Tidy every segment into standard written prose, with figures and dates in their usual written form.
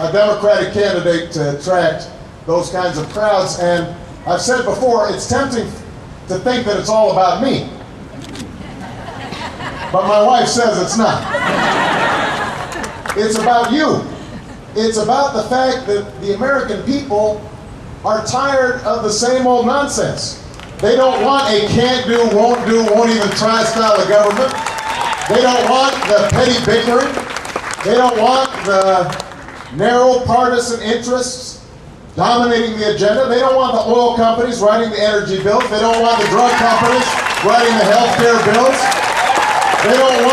a Democratic candidate to attract those kinds of crowds. And I've said it before, it's tempting to think that it's all about me. But my wife says it's not. It's about you. It's about the fact that the American people are tired of the same old nonsense. They don't want a can't do, won't even try style of government. They don't want the petty bickering. They don't want the narrow partisan interests dominating the agenda. They don't want the oil companies writing the energy bills. They don't want the drug companies writing the health care bills. They don't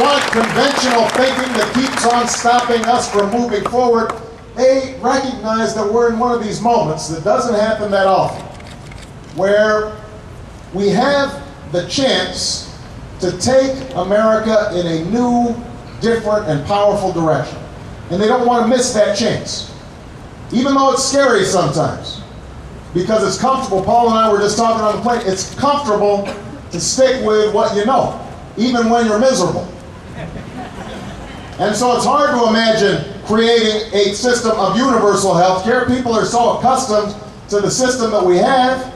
want conventional thinking that keeps on stopping us from moving forward. They recognize that we're in one of these moments that doesn't happen that often, where we have the chance to take America in a new, different, and powerful direction. And they don't want to miss that chance. Even though it's scary sometimes, because it's comfortable. Paul and I were just talking on the plane. It's comfortable to stick with what you know, even when you're miserable. And so it's hard to imagine creating a system of universal health care. People are so accustomed to the system that we have.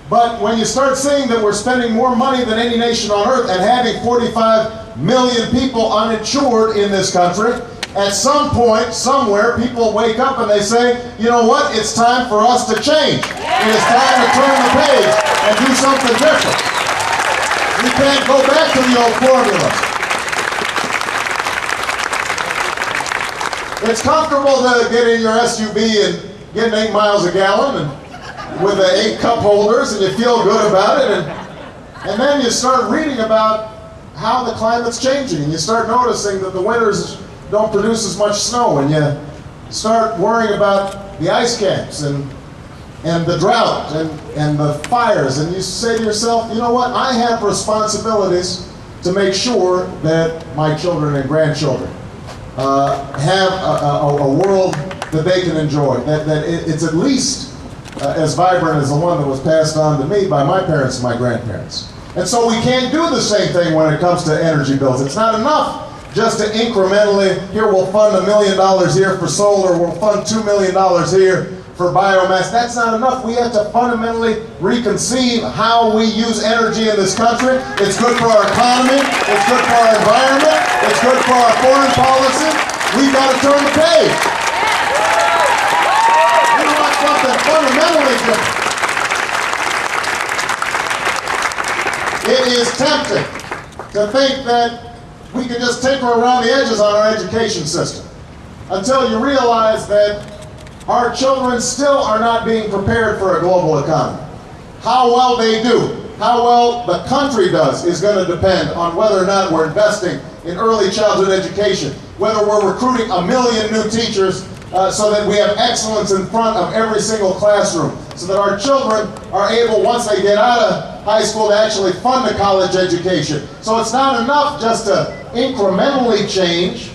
But when you start seeing that we're spending more money than any nation on earth and having 45 million people uninsured in this country, at some point, somewhere, people wake up and they say, you know what, it's time for us to change. It is time to turn the page and do something different. We can't go back to the old formulas. It's comfortable to get in your SUV and get 8 miles a gallon and with the 8 cup holders, and you feel good about it, and then you start reading about how the climate's changing, and you start noticing that the winters don't produce as much snow, and you start worrying about the ice caps and the drought and the fires, and you say to yourself, you know what, I have responsibilities to make sure that my children and grandchildren have a world that they can enjoy, that it's at least as vibrant as the one that was passed on to me by my parents and my grandparents. And so we can't do the same thing when it comes to energy bills. It's not enough just to incrementally, here we'll fund $1 million here for solar, we'll fund $2 million here for biomass. That's not enough. We have to fundamentally reconceive how we use energy in this country. It's good for our economy, it's good for our environment, it's good for our foreign policy. We've got to turn the page. Something fundamentally different. It is tempting to think that we can just tinker around the edges on our education system until you realize that our children still are not being prepared for a global economy. How well they do, how well the country does, is going to depend on whether or not we're investing in early childhood education, whether we're recruiting 1 million new teachers so that we have excellence in front of every single classroom, so that our children are able, once they get out of high school, to actually fund a college education. So it's not enough just to incrementally change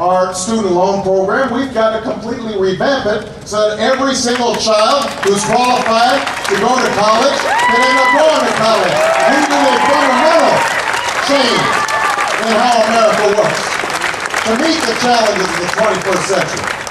our student loan program. We've got to completely revamp it so that every single child who's qualified to go to college can end up going to college. We need a fundamental change in how America works to meet the challenges of the 21st century.